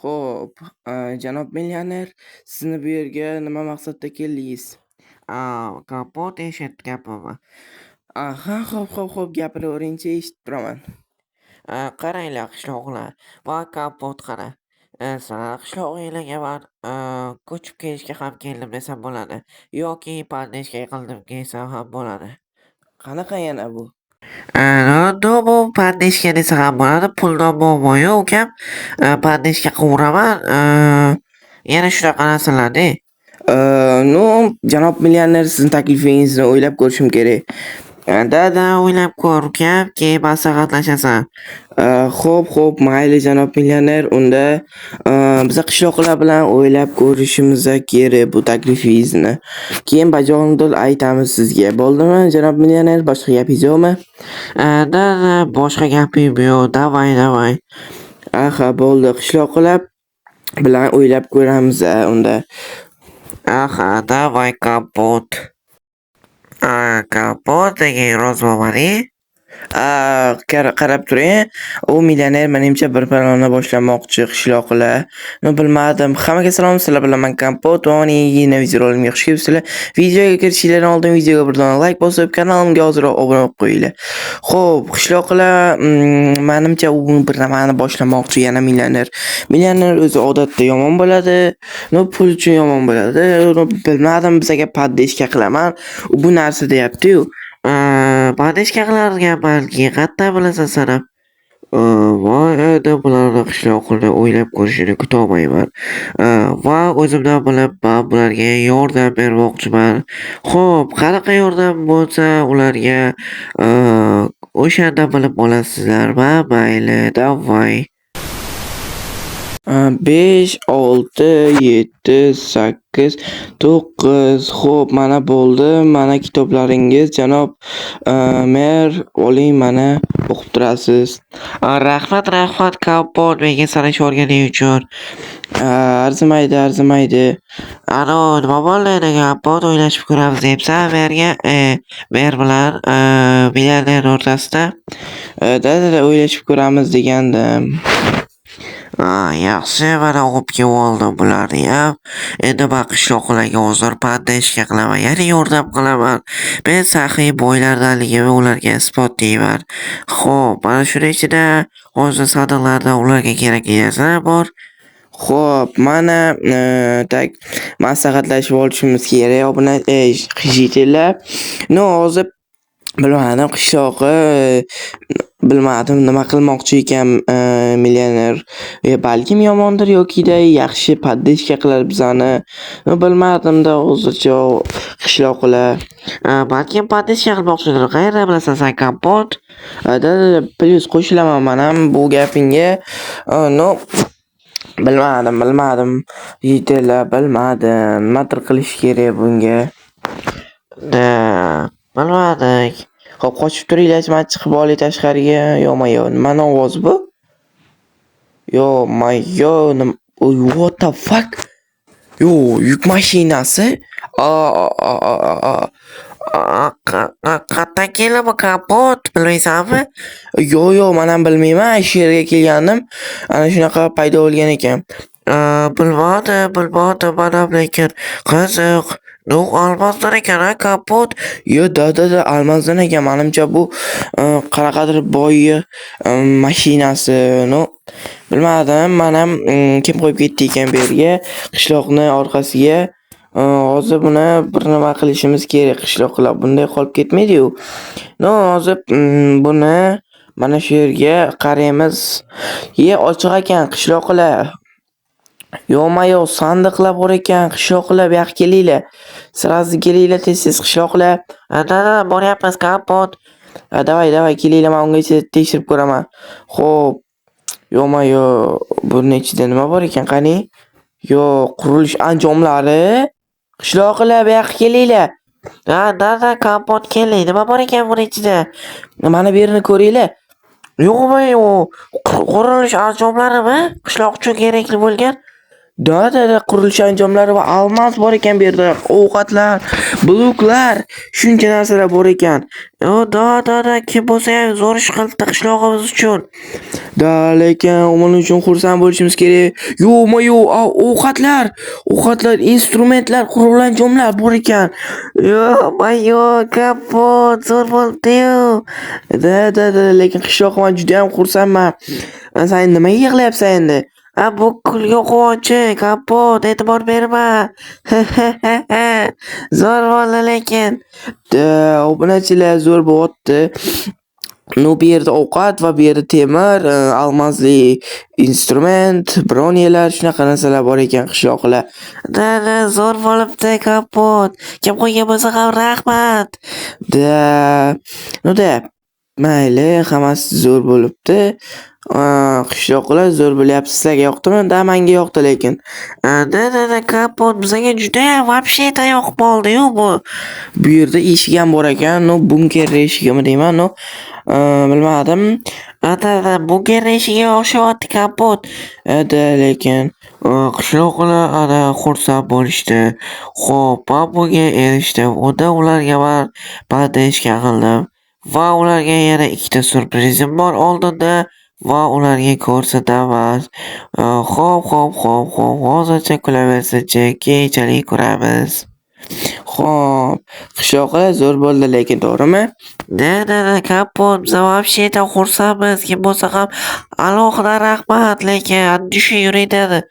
Xo'p, janob millioner, sizni bu yerga nima maqsadda keldingiz? Kapot eshitganman. Aha, xo'p, gapiraveringchi, eshitib turaman. Qaranglar qishloqlar, va kapot qara. Sizlar qishlog'inglarga man ko'chib kelishga ham keldim desam bo'ladi. Yoki podnechka qildim kelsam ham bo'ladi. Qanaqa yana bu? Bu podnechka desa ham bo'ladi. Puldan muammo yo'q ukam. Podnechka qilveraman. Yana shunaqa narsalarda. Janob millioner, sizning taklifingizni o'ylab ko'rishim kerak. Dada o'ylab ko'r ukam, keyin maslahatlashasan. Xo'p, mayli janob millioner, unda biza qishloqlar bilan o'ylab ko'rishimiz kerak bu taklifingizni. Keyin bajonidil aytamiz sizga. Bo'ldimi janob millioner? Boshqa gapingiz yo'qmi? Dada boshqa gapim yo'q. Davay. Aha, bo'ldi. Qishloqlar bilan o'ylab ko'ramiz unda. Aha, davay kapot. Kapot degan rozmomani. Qarab turing. U millioner menimcha bir planni boshlamoqchi qishloqlar. Bilmadim. Hammaga salom, sizlar bilan men Kompot va uning yeni videorolimga xush kelibsizlar. Videoga kirishingizdan oldin videoga bir dona like bosib, kanalimga hozirroq obuna bo'lib qo'yinglar. Xo'p, qishloqlar, menimcha u bir nimani boshlamoqchi yana millioner. Millioner o'zi odatda yomon bo'ladi. Pul uchun yomon bo'ladi. Bilmadim, bizga podnechka qilaman. U bu narsa deyapti-yu. Podnechka qilarkan balki, qatta bilasan sanab. Voy, endi bularni qishloqni o'ylab ko'rishini kutolmayman. Va o'zimdan bilib, men bularga yordam bermoqchiman. Xo'p, qanaqa yordam bo'lsa ularga o'shanda bilib olasizlar. Mayli, davay. 5, 6, 7, 8, 9. Xo'p, mana bo'ldi. Mana kitoblaringiz, janob mer, oling, mana o'qib turasiz. Rahmat kapot menga sanash o'rganing uchun. Arzimaydi. Nima bo'ldi kapot, o'ylashib ko'ramiz debsan merga, mer bilan millioner o'rtasida. Dada o'ylashib ko'ramiz degandim. Yaxshi, mana o'qib oldim bularni ham. Endi men qishloqlarga hozir podnechka qilaman, ya'ni yordam qilaman. Men saxiy boylardanligimni ularga isbotlayman. Xo'p, mana shuning ichida hozir sandiqlarda ularga kerakli narsalar bor. Xo'p, mana maslahatlashib olishimiz kerak. Obuna qishiylar. Hozir bilmadim, qishloqi bilmadim nima qilmoqchi ekan millioner. Balkim yomondir yokida yaxshi podnechka qilar bizani. Bilmadim-da hozircha qishloqlar. Balkim podnechka qilmoqchidir. Qayerdan bilasan sen kapot? Dada, plyus qo'shilaman men ham bu gapingga. Bilmadim. Yigitlar, bilmadim. Nima qilish kerak bunga? Bilmadik. Xo'p, qochib turinglar, men chiqib olay tashqariga. Yo'q, nima ovoz bu? What the fuck? Yuk mashinasi. Qayerdan keldi bu kapot, bilmaysanmi? Yo'q, men ham bilmayman. Shu yerga kelgandim. Ana shunaqa paydo bo'lgan ekan. Bilmadim, mana lekin qiziq. Olmosdan ekan kapot. Yo'q, dada, almazdan ekan. Menimcha bu qanaqadir boy mashinasi. Bilmadim, men ham kim qo'yib ketdi ekan bu yerga, qishloqni orqasiga. Hozir buni bir nima qilishimiz kerak. Qishloqlar bunday qolib ketmaydi-yu. Hozir buni mana shu yerga qaraymiz. Ochiq ekan qishloqlar. Yo'q, sandiqlar bor ekan. Qishloqlar, bu yoqqa kelinglar. Sirazi kelinglar tez qishloqlar. Dada, boryapmiz kapot. Davay, kelinglar, men ungacha tekshirib ko'raman. Xo'p. Yo'q, buning ichida nima bor ekan, qani? Qurilish anjomlari. Qishloqlar, bu yoqqa kelinglar. Dada, kapot keling. Nima bor ekan buning ichida? Mana bu yerni ko'ringlar. Yo'q, qurilish anjomlarimi? Qishloq uchun kerakli bo'lgan. Da qurilish anjomlari va almos bor ekan bu yerda. Ovqatlar, bloklar, shuncha narsalar bor ekan. Da, kim bo'lsa ham zo'r ish qilibdi qishlog'imiz uchun. Lekin uning uchun xursand bo'lishimiz kerak. Yo'q-mo'yo, ovqatlar, instrumentlar, qurilish anjomlar bor ekan. Yo, kapot, zo'r bo'ldi-yu. Lekin qishloqman juda ham xursandman. Sen nimaga yig'layapsan endi? Bu kulgi quvonchi, kapot, e'tibor berma. Zo'r bo'ldi lekin. Obunachilar zo'r bo'lyapti. Bu yerda ovqat va bu yerda temir, almosli instrument, bronyalar, shunaqa narsalar bor ekan qishloqlar. Zo'r bo'libdi kapot. Kim qo'ygan bo'lsa ham rahmat. Mayli, hammasi zo'r bo'libdi. Qishloqlar zo'r bo'lyapti. Sizlarga yoqdimi? Menga yoqdi lekin. Kapot, bizga juda ham вообще yoqib qoldi-yu bu. Bu yerda eshik ham bor ekan. Bunker eshigimi deyman, bilmadim. Bunker eshigi o'xshayapti kapot. Lekin qishloqlar xursand bo'lishdi. Xo'p, men bunga erishdim. Unda ularga men bandishga qildim. Va ularga yana ikkita surprizim bor oldinda va ularga ko'rsataman. Xo'p, hozircha kulaversinchi, keyinchalik ko'ramiz. Xo'p, qishloqlar zo'r bo'ldi lekin, to'g'rimi? Kapot, biz вообще xursandmiz. Kim bo'lsa ham alohida rahmat, lekin andisha yuringlar.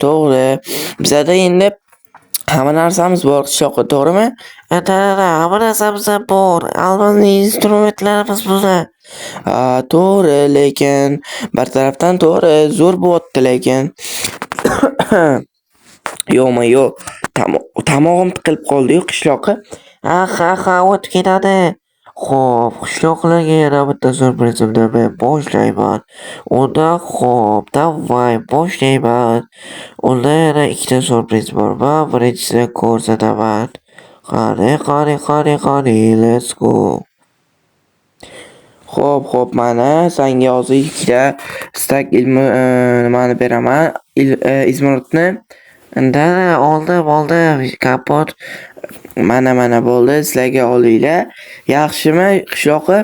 To'g'ri. Bizda endi hamma narsamiz bor qishloqda, to'g'rimi? Hamma narsamiz bor. Albatta instrumentlarimiz bizlar. To'g'ri, lekin bir tarafdan to'g'ri zo'r bo'lyapti lekin. Yo'q-mo'yo, tomog'im tiqilib qoldi-yu qishloqqa. O'tib ketadi. Xo'p, qishloqlarga yana bitta surprizimni men boshlayman. Unda davay boshlayman. Unda yana ikkita surpriz bor va birinchisini ko'rsataman. Qani, let's go. Xo'p, mana senga hozir ikkita stak nimani beraman, izmirotni. Oldim, kapot. Mana bo'ldi, sizlarga olinglar. Yaxshimi qishloqi?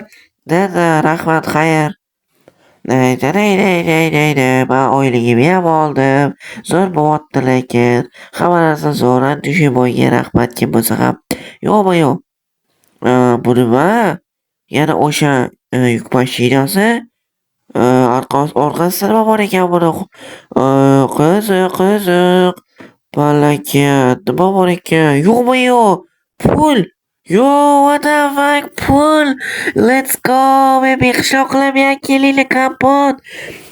Rahmat, xayr. Men oyligimni ham oldim. Zo'r bo'lyapti lekin. Hamma narsa zo'r, Dushiboyga rahmat kim bo'lsa ham. Yo'q. Bu nima? Yana o'sha yuk mashinasi. Orqasida nima bor ekan buni? Qiziq. Balakat, nima bor ekan? Yo'q. Pul. What the fuck, pul. Let's go, baby. Qishloqlar bilan kelinglar, kapot.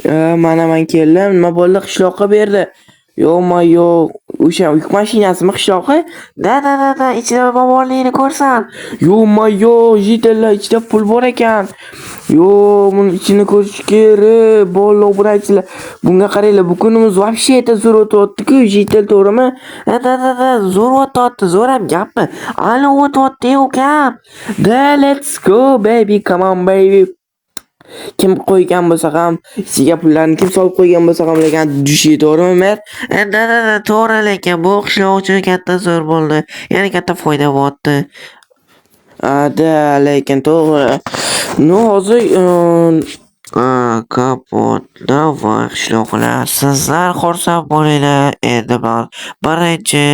Men keldim. Nima bo'ldi qishloqqa berdi? Yo'q, o'sha yuk mashinasimi qishloqi? Ichida nima borligini ko'rsan. Yo'q, jitellar ichida pul bor ekan. Buni ichini ko'rish kerak. Bo'ldi, obunachilar. Bunga qaranglar, bu kunimiz вообще zo'r o'tyapti-ku, jitel, to'g'rimi? Zo'r o'tyapti, zo'r ham gapmi? Ali o'tyapti ukam. Let's go, baby, come on, baby. Kim qo'ygan bo'lsa ham, ichiga pullarni kim solib qo'ygan bo'lsa ham lekin dushi, to'g'rimi, mer? To'g'ri, lekin bu qishloq uchun katta zo'r bo'ldi. Ya'ni katta foyda bo'lyapti. Lekin to'g'ri. Hozir kapot, davay qishloqlar, sizlar xursand bo'linglar. Endi men birinchi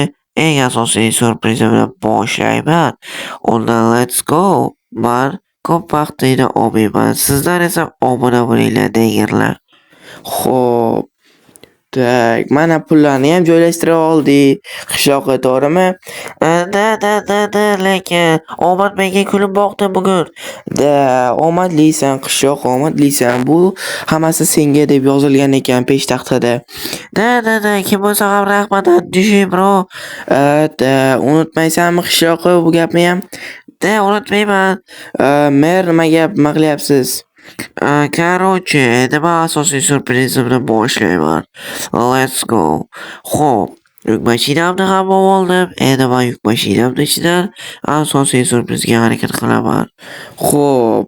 eng asosiy surprizimni boshlayman. Unda let's go. Men ko'p vaqtni olmayman. Sizlar esa obuna bo'linglar, degirlar. Xo'p. Mana pullarni ham joylashtirib oldik. Qishloqqa, to'g'rimi? Lekin omad menga kulib boqdi bugun. Omadlisan qishloq, omadlisan. Bu hammasi senga deb yozilgan ekan peshtaxtada. Kim bo'lsa ham rahmat, dushi bro. Unutmaysanmi qishloqqa bu gapni ham? Unutmayman. Mer, nima gap qilyapsiz? Короче, nima asosiy surprizimni boshlayman. Let's go. Xo'p, yuk mashinamni ham oldim. Endi men yuk mashinamni ichidan asosiy surprizga harakat qilaman. Xo'p.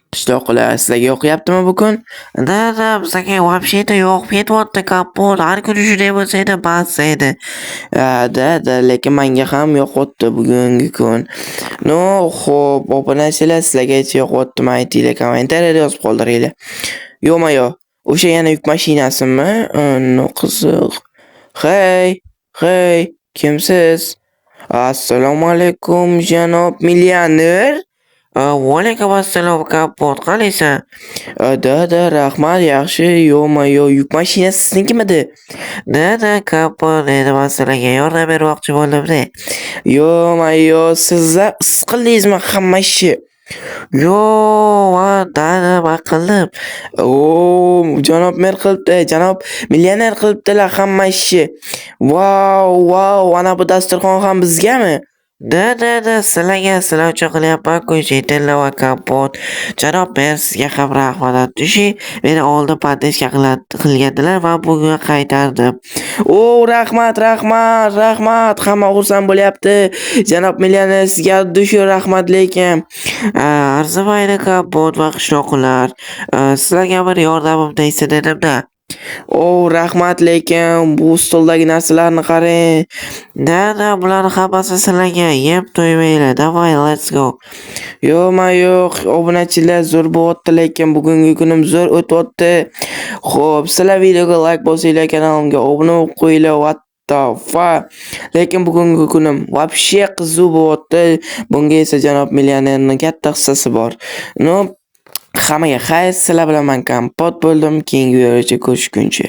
Qishloqlar, sizlarga yoqyaptimi bu kun? Da, bizga вообще-то yo'q ketyapti kapot. Har kuni shunday bo'lsa edi, bas edi. Lekin menga ham yoqyapti bugungi kun. No, xo'p, obunachilar sizlarga yoqyaptimi aytinglar, kommentariyada yozib qoldiringlar. Yo'q-mayoq, o'sha yana yuk mashinasimi? No, qiziq. Hey, kimsiz? Assalomu alaykum, janob millioner. Vaalaykum assalom kapot. Qalaysan? Rahmat, yaxshi. Yo'q-mayoq, yuk mashinasi siznikimidi? Da, kapot. Endi men sizlarga yordam bermoqchi bo'ldim-da. Yo'q-mayoq, sizlar his qildingizmi hamma ishni? Yo'q, man qildim. Janob mer qilibdi, janob millioner qilibdilar hamma ishni. Vau, ana bu dasturxon ham bizgami? Da, sizlar uchun qilyapman-ku, Jitilla va kapot. Janob mer, sizga ham rahmat aytishi. Meni oldin poddeska qilgandilar va bugun qaytardim. Rahmat. Hamma xursand bo'lyapti. Janob millioner sizga dushur rahmat lekin. Arzimaydi kapot va qishloqlar. Sizlarga bir yordamim tegsa dedim-da. Rahmat lekin bu stoldagi narsalarni qarang. Da, bularni hammasi sizlarga yeb to'ymanglar. Davay, let's go. Yo'q, obunachilar zo'r bo'lyapti lekin bugungi kunim zo'r o'tyapti. Xo'p, sizlar videoga like bosinglar, kanalimga obuna bo'lib qo'yinglar. What the fuck? Lekin bugungi kunim вообще qiziq bo'lyapti. Bunga esa janob millionerning katta hissasi bor. No, hammaga xayr, sizlar bilan men kompot bo'ldim. Keyingi videoda ko'rishguncha.